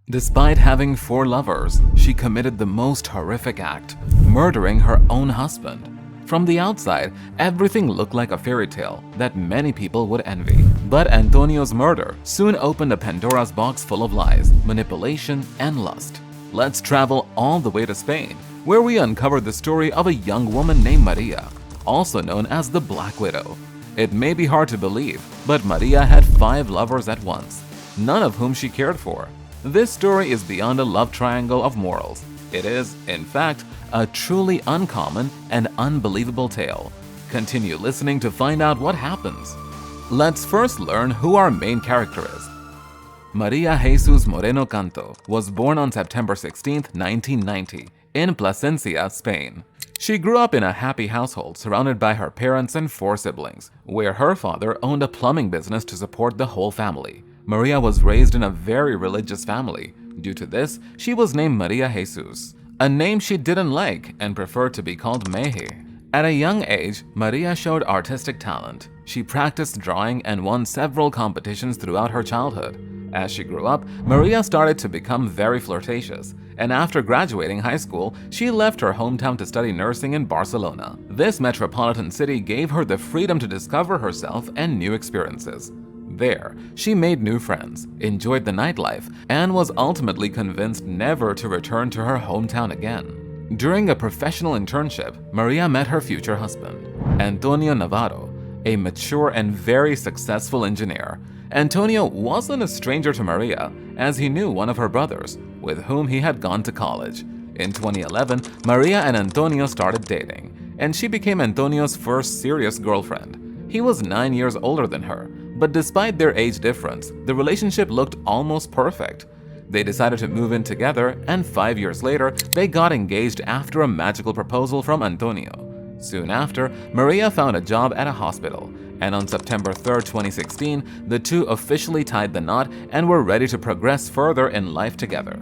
Despite having 4 lovers, she committed the most horrific act, murdering her own husband. From the outside, everything looked like a fairy tale that many people would envy. But Antonio's murder soon opened a Pandora's box full of lies, manipulation, and lust. Let's travel all the way to Spain, where we uncover the story of a young woman named Maria, also known as the Black Widow. It may be hard to believe, but Maria had 5 lovers at once, none of whom she cared for. This story is beyond a love triangle of morals. It is, in fact, a truly uncommon and unbelievable tale. Continue listening to find out what happens. Let's first learn who our main character is. Maria Morena Canto was born on September 16, 1990, in Plasencia, Spain. She grew up in a happy household surrounded by her parents and 4 siblings, where her father owned a plumbing business to support the whole family. Maria was raised in a very religious family. Due to this, she was named Maria Jesus, a name she didn't like and preferred to be called Mehe. At a young age, Maria showed artistic talent. She practiced drawing and won several competitions throughout her childhood. As she grew up, Maria started to become very flirtatious, and after graduating high school, she left her hometown to study nursing in Barcelona. This metropolitan city gave her the freedom to discover herself and new experiences. There, she made new friends, enjoyed the nightlife, and was ultimately convinced never to return to her hometown again. During a professional internship, Maria met her future husband, Antonio Navado, a mature and very successful engineer. Antonio wasn't a stranger to Maria, as he knew one of her brothers, with whom he had gone to college. In 2011, Maria and Antonio started dating, and she became Antonio's first serious girlfriend. He was 9 years older than her, but despite their age difference, the relationship looked almost perfect. They decided to move in together, and 5 years later, they got engaged after a magical proposal from Antonio. Soon after, Maria found a job at a hospital, and on September 3, 2016, the two officially tied the knot and were ready to progress further in life together.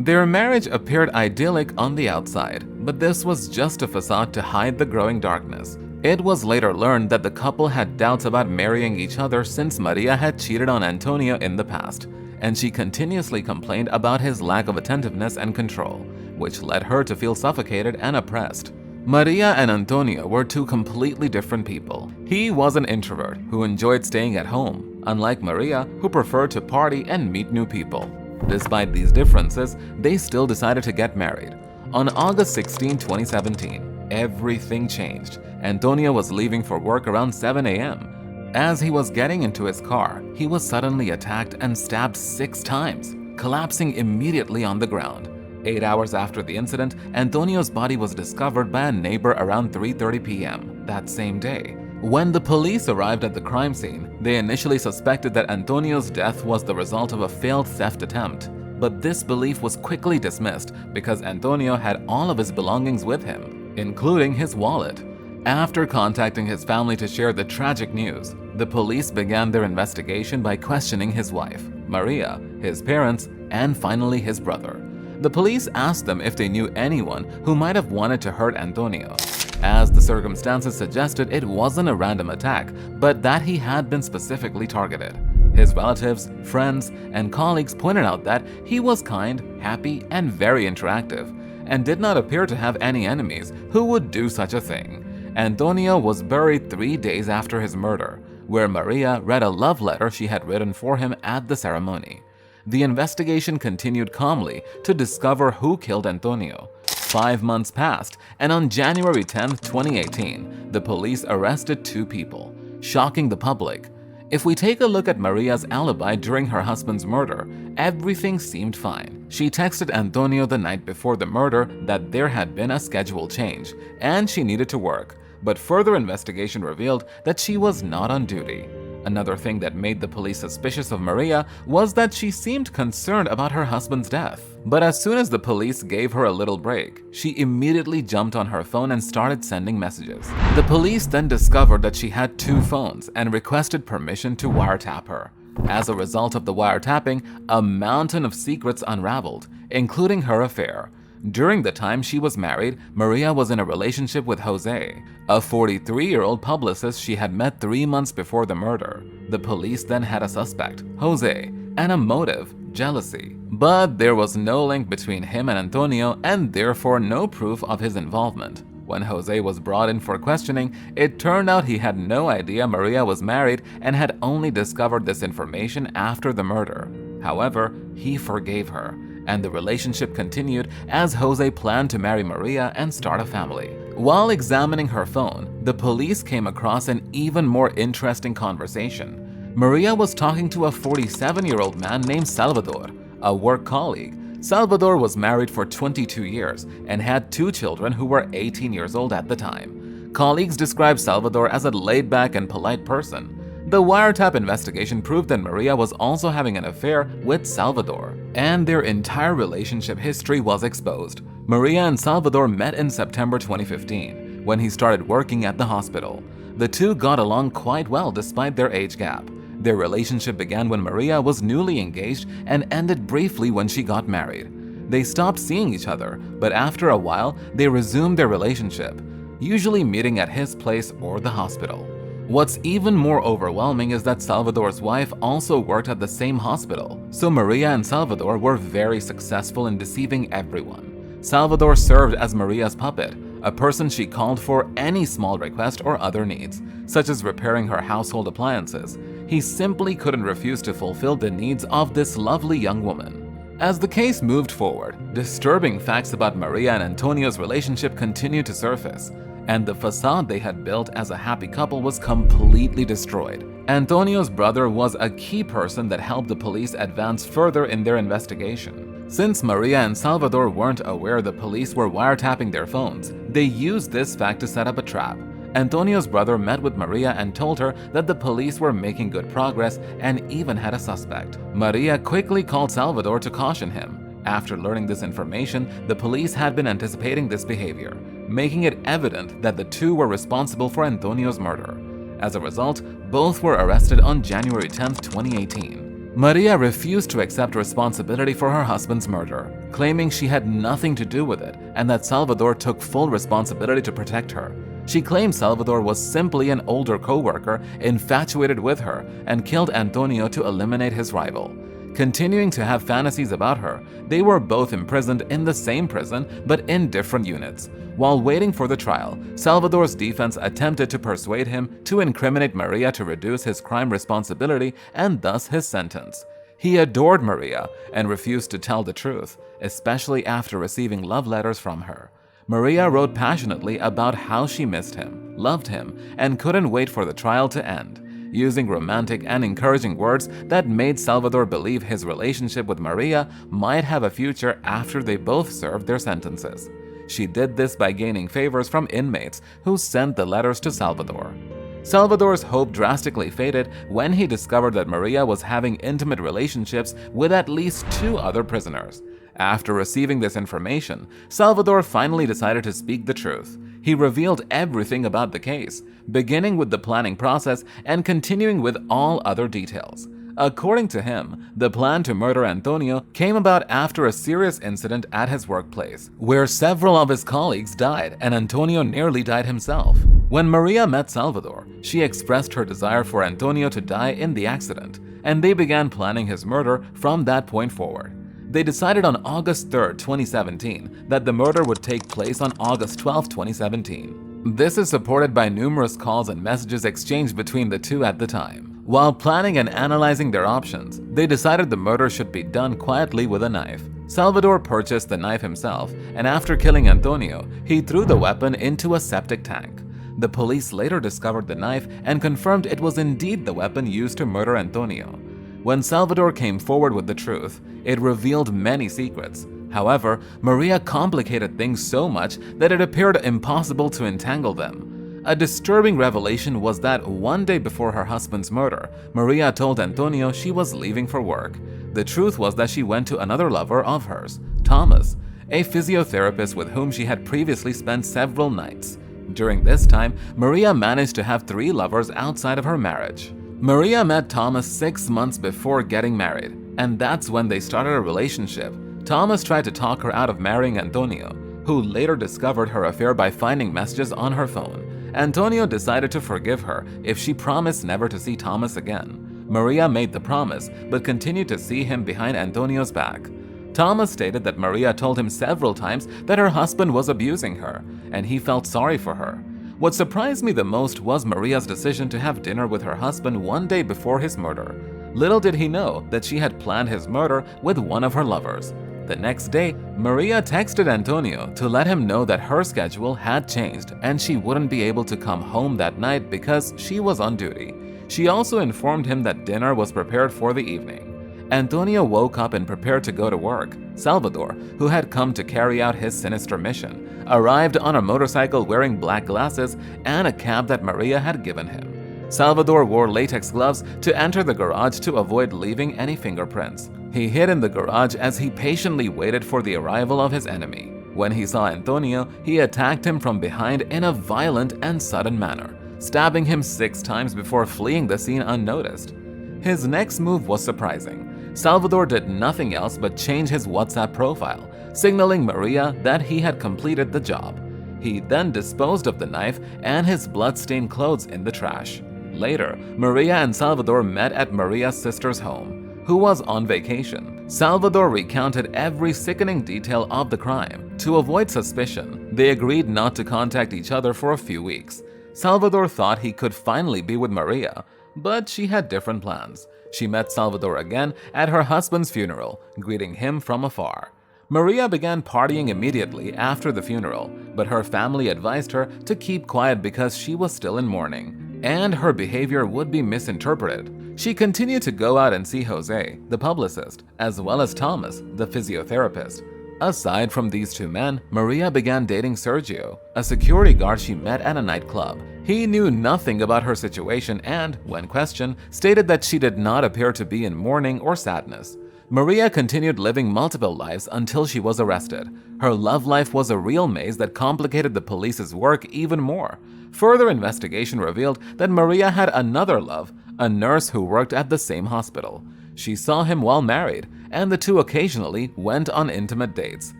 Their marriage appeared idyllic on the outside, but this was just a facade to hide the growing darkness. It was later learned that the couple had doubts about marrying each other since Maria had cheated on Antonio in the past, and she continuously complained about his lack of attentiveness and control, which led her to feel suffocated and oppressed. Maria and Antonio were 2 completely different people. He was an introvert who enjoyed staying at home, unlike Maria, who preferred to party and meet new people. Despite these differences, they still decided to get married. On August 16, 2017, everything changed. Antonio was leaving for work around 7 a.m. As he was getting into his car, he was suddenly attacked and stabbed 6 times, collapsing immediately on the ground. 8 hours after the incident, Antonio's body was discovered by a neighbor around 3:30 p.m. that same day. When the police arrived at the crime scene, they initially suspected that Antonio's death was the result of a failed theft attempt. But this belief was quickly dismissed because Antonio had all of his belongings with him, including his wallet. After contacting his family to share the tragic news, the police began their investigation by questioning his wife, Maria, his parents, and finally his brother. The police asked them if they knew anyone who might have wanted to hurt Antonio, as the circumstances suggested it wasn't a random attack, but that he had been specifically targeted. His relatives, friends, and colleagues pointed out that he was kind, happy, and very interactive, and did not appear to have any enemies who would do such a thing. Antonio was buried 3 days after his murder, where Maria read a love letter she had written for him at the ceremony. The investigation continued calmly to discover who killed Antonio. 5 months passed, and on January 10, 2018, the police arrested 2 people, shocking the public. If we take a look at Maria's alibi during her husband's murder, everything seemed fine. She texted Antonio the night before the murder that there had been a schedule change, and she needed to work. But further investigation revealed that she was not on duty. Another thing that made the police suspicious of Maria was that she seemed concerned about her husband's death. But as soon as the police gave her a little break, she immediately jumped on her phone and started sending messages. The police then discovered that she had 2 phones and requested permission to wiretap her. As a result of the wiretapping, a mountain of secrets unraveled, including her affair. During the time she was married, Maria was in a relationship with Jose, a 43-year-old publicist she had met 3 months before the murder. The police then had a suspect, Jose, and a motive, jealousy. But there was no link between him and Antonio, and therefore no proof of his involvement. When Jose was brought in for questioning, it turned out he had no idea Maria was married and had only discovered this information after the murder. However, he forgave her, and the relationship continued as Jose planned to marry Maria and start a family. While examining her phone, the police came across an even more interesting conversation. Maria was talking to a 47-year-old man named Salvador, a work colleague. Salvador was married for 22 years and had 2 children who were 18 years old at the time. Colleagues described Salvador as a laid-back and polite person. The wiretap investigation proved that Maria was also having an affair with Salvador, and their entire relationship history was exposed. Maria and Salvador met in September 2015, when he started working at the hospital. The two got along quite well despite their age gap. Their relationship began when Maria was newly engaged and ended briefly when she got married. They stopped seeing each other, but after a while, they resumed their relationship, usually meeting at his place or the hospital. What's even more overwhelming is that Salvador's wife also worked at the same hospital, so Maria and Salvador were very successful in deceiving everyone. Salvador served as Maria's puppet, a person she called for any small request or other needs, such as repairing her household appliances. He simply couldn't refuse to fulfill the needs of this lovely young woman. As the case moved forward, disturbing facts about Maria and Antonio's relationship continued to surface, and the facade they had built as a happy couple was completely destroyed. Antonio's brother was a key person that helped the police advance further in their investigation. Since Maria and Salvador weren't aware the police were wiretapping their phones, they used this fact to set up a trap. Antonio's brother met with Maria and told her that the police were making good progress and even had a suspect. Maria quickly called Salvador to caution him. After learning this information, the police had been anticipating this behavior, making it evident that the two were responsible for Antonio's murder. As a result, both were arrested on January 10, 2018. Maria refused to accept responsibility for her husband's murder, claiming she had nothing to do with it and that Salvador took full responsibility to protect her. She claimed Salvador was simply an older co-worker infatuated with her and killed Antonio to eliminate his rival. Continuing to have fantasies about her, they were both imprisoned in the same prison but in different units. While waiting for the trial, Salvador's defense attempted to persuade him to incriminate Maria to reduce his crime responsibility and thus his sentence. He adored Maria and refused to tell the truth, especially after receiving love letters from her. Maria wrote passionately about how she missed him, loved him, and couldn't wait for the trial to end, using romantic and encouraging words that made Salvador believe his relationship with Maria might have a future after they both served their sentences. She did this by gaining favors from inmates who sent the letters to Salvador. Salvador's hope drastically faded when he discovered that Maria was having intimate relationships with at least 2 other prisoners. After receiving this information, Salvador finally decided to speak the truth. He revealed everything about the case, beginning with the planning process and continuing with all other details. According to him, the plan to murder Antonio came about after a serious incident at his workplace, where several of his colleagues died and Antonio nearly died himself. When Maria met Salvador, she expressed her desire for Antonio to die in the accident, and they began planning his murder from that point forward. They decided on August 3, 2017, that the murder would take place on August 12, 2017. This is supported by numerous calls and messages exchanged between the two at the time. While planning and analyzing their options, they decided the murder should be done quietly with a knife. Salvador purchased the knife himself, and after killing Antonio, he threw the weapon into a septic tank. The police later discovered the knife and confirmed it was indeed the weapon used to murder Antonio. When Salvador came forward with the truth, it revealed many secrets. However, Maria complicated things so much that it appeared impossible to entangle them. A disturbing revelation was that one day before her husband's murder, Maria told Antonio she was leaving for work. The truth was that she went to another lover of hers, Thomas, a physiotherapist with whom she had previously spent several nights. During this time, Maria managed to have 3 lovers outside of her marriage. Maria met Thomas 6 months before getting married, and that's when they started a relationship. Thomas tried to talk her out of marrying Antonio, who later discovered her affair by finding messages on her phone. Antonio decided to forgive her if she promised never to see Thomas again. Maria made the promise, but continued to see him behind Antonio's back. Thomas stated that Maria told him several times that her husband was abusing her, and he felt sorry for her. What surprised me the most was Maria's decision to have dinner with her husband one day before his murder. Little did he know that she had planned his murder with one of her lovers. The next day, Maria texted Antonio to let him know that her schedule had changed and she wouldn't be able to come home that night because she was on duty. She also informed him that dinner was prepared for the evening. Antonio woke up and prepared to go to work. Salvador, who had come to carry out his sinister mission, arrived on a motorcycle wearing black glasses and a cab that Maria had given him. Salvador wore latex gloves to enter the garage to avoid leaving any fingerprints. He hid in the garage as he patiently waited for the arrival of his enemy. When he saw Antonio, he attacked him from behind in a violent and sudden manner, stabbing him 6 times before fleeing the scene unnoticed. His next move was surprising. Salvador did nothing else but change his WhatsApp profile, signaling Maria that he had completed the job. He then disposed of the knife and his blood-stained clothes in the trash. Later, Maria and Salvador met at Maria's sister's home, who was on vacation. Salvador recounted every sickening detail of the crime. To avoid suspicion, they agreed not to contact each other for a few weeks. Salvador thought he could finally be with Maria, but she had different plans. She met Salvador again at her husband's funeral, greeting him from afar. Maria began partying immediately after the funeral, but her family advised her to keep quiet because she was still in mourning, and her behavior would be misinterpreted. She continued to go out and see Jose, the publicist, as well as Thomas, the physiotherapist. Aside from these 2 men, Maria began dating Sergio, a security guard she met at a nightclub. He knew nothing about her situation and, when questioned, stated that she did not appear to be in mourning or sadness. Maria continued living multiple lives until she was arrested. Her love life was a real maze that complicated the police's work even more. Further investigation revealed that Maria had another love, a nurse who worked at the same hospital. She saw him while married, and the two occasionally went on intimate dates.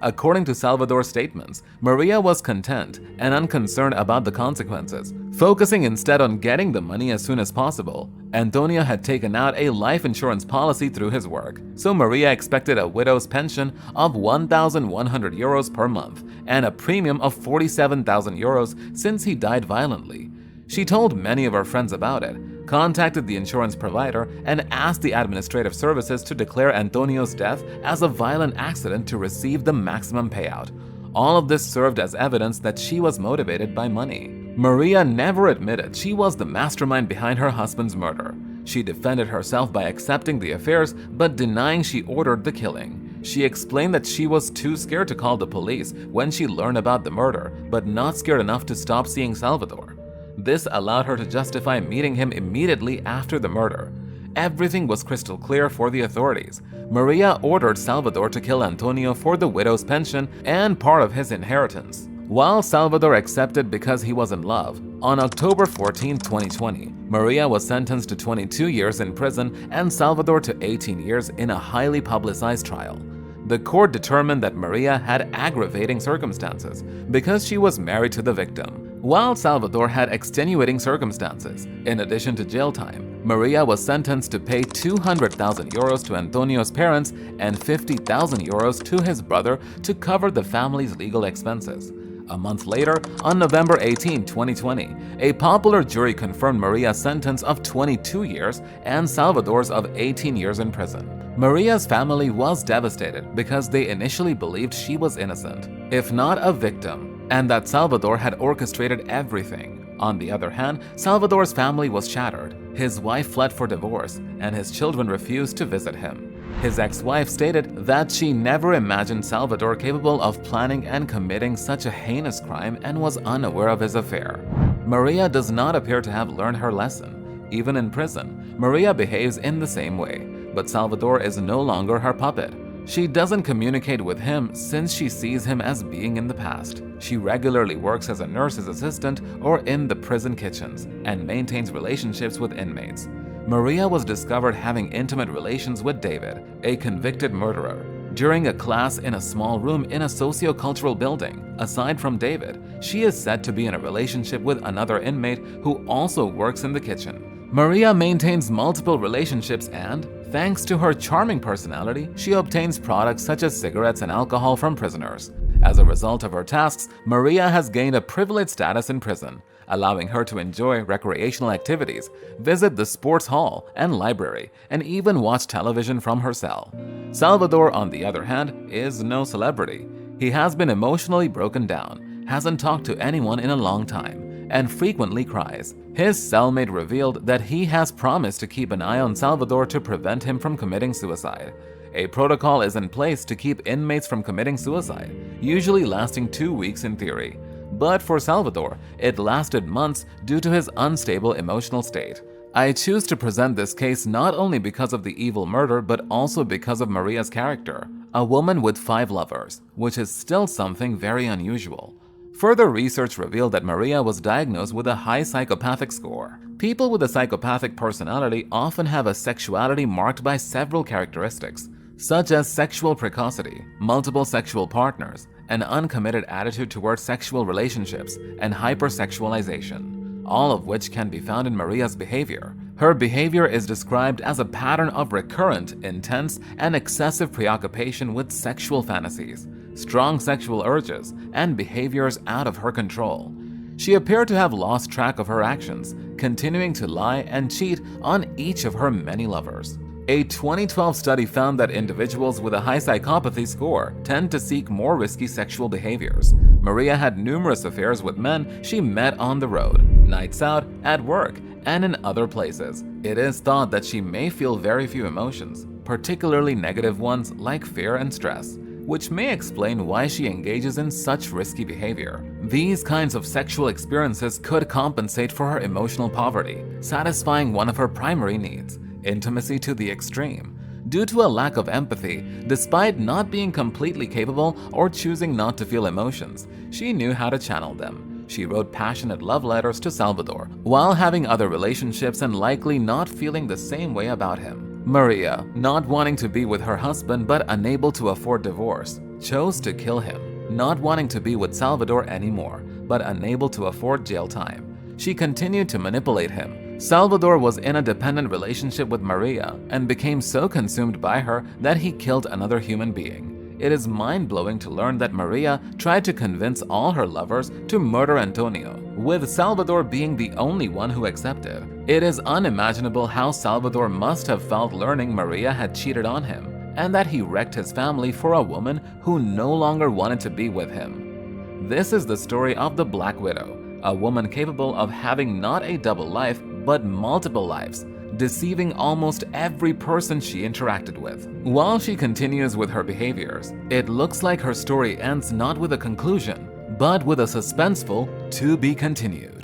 According to Salvador's statements, Maria was content and unconcerned about the consequences, focusing instead on getting the money as soon as possible. Antonio had taken out a life insurance policy through his work, so Maria expected a widow's pension of 1,100 euros per month and a premium of 47,000 euros since he died violently. She told many of her friends about it, contacted the insurance provider, and asked the administrative services to declare Antonio's death as a violent accident to receive the maximum payout. All of this served as evidence that she was motivated by money. Maria never admitted she was the mastermind behind her husband's murder. She defended herself by accepting the affairs but denying she ordered the killing. She explained that she was too scared to call the police when she learned about the murder, but not scared enough to stop seeing Salvador. This allowed her to justify meeting him immediately after the murder. Everything was crystal clear for the authorities. Maria ordered Salvador to kill Antonio for the widow's pension and part of his inheritance, while Salvador accepted because he was in love. On October 14, 2020, Maria was sentenced to 22 years in prison and Salvador to 18 years in a highly publicized trial. The court determined that Maria had aggravating circumstances because she was married to the victim, while Salvador had extenuating circumstances. In addition to jail time, Maria was sentenced to pay 200,000 euros to Antonio's parents and 50,000 euros to his brother to cover the family's legal expenses. A month later, on November 18, 2020, a popular jury confirmed Maria's sentence of 22 years and Salvador's of 18 years in prison. Maria's family was devastated because they initially believed she was innocent, if not a victim, and that Salvador had orchestrated everything. On the other hand, Salvador's family was shattered. His wife fled for divorce, and his children refused to visit him. His ex-wife stated that she never imagined Salvador capable of planning and committing such a heinous crime and was unaware of his affair. Maria does not appear to have learned her lesson. Even in prison, Maria behaves in the same way, but Salvador is no longer her puppet. She doesn't communicate with him since she sees him as being in the past. She regularly works as a nurse's assistant or in the prison kitchens and maintains relationships with inmates. Maria was discovered having intimate relations with David, a convicted murderer, during a class in a small room in a socio-cultural building. Aside from David, she is said to be in a relationship with another inmate who also works in the kitchen. Maria maintains multiple relationships and, thanks to her charming personality, she obtains products such as cigarettes and alcohol from prisoners. As a result of her tasks, Maria has gained a privileged status in prison, allowing her to enjoy recreational activities, visit the sports hall and library, and even watch television from her cell. Salvador, on the other hand, is no celebrity. He has been emotionally broken down, hasn't talked to anyone in a long time, and frequently cries. His cellmate revealed that he has promised to keep an eye on Salvador to prevent him from committing suicide. A protocol is in place to keep inmates from committing suicide, usually lasting 2 weeks in theory. But for Salvador, it lasted months due to his unstable emotional state. I choose to present this case not only because of the evil murder, but also because of Maria's character, a woman with 5 lovers, which is still something very unusual. Further research revealed that Maria was diagnosed with a high psychopathic score. People with a psychopathic personality often have a sexuality marked by several characteristics, such as sexual precocity, multiple sexual partners, an uncommitted attitude towards sexual relationships, and hypersexualization, all of which can be found in Maria's behavior. Her behavior is described as a pattern of recurrent, intense, and excessive preoccupation with sexual fantasies, strong sexual urges, and behaviors out of her control. She appeared to have lost track of her actions, continuing to lie and cheat on each of her many lovers. A 2012 study found that individuals with a high psychopathy score tend to seek more risky sexual behaviors. Maria had numerous affairs with men she met on the road, nights out, at work, and in other places. It is thought that she may feel very few emotions, particularly negative ones like fear and stress, which may explain why she engages in such risky behavior. These kinds of sexual experiences could compensate for her emotional poverty, satisfying one of her primary needs, intimacy to the extreme. Due to a lack of empathy, despite not being completely capable or choosing not to feel emotions, she knew how to channel them. She wrote passionate love letters to Salvador while having other relationships and likely not feeling the same way about him. Maria, not wanting to be with her husband but unable to afford divorce, chose to kill him, not wanting to be with Salvador anymore but unable to afford jail time. She continued to manipulate him. Salvador was in a dependent relationship with Maria and became so consumed by her that he killed another human being. It is mind-blowing to learn that Maria tried to convince all her lovers to murder Antonio, with Salvador being the only one who accepted. It is unimaginable how Salvador must have felt learning Maria had cheated on him, and that he wrecked his family for a woman who no longer wanted to be with him. This is the story of the Black Widow, a woman capable of having not a double life, but multiple lives, deceiving almost every person she interacted with. While she continues with her behaviors, it looks like her story ends not with a conclusion, but with a suspenseful "to be continued."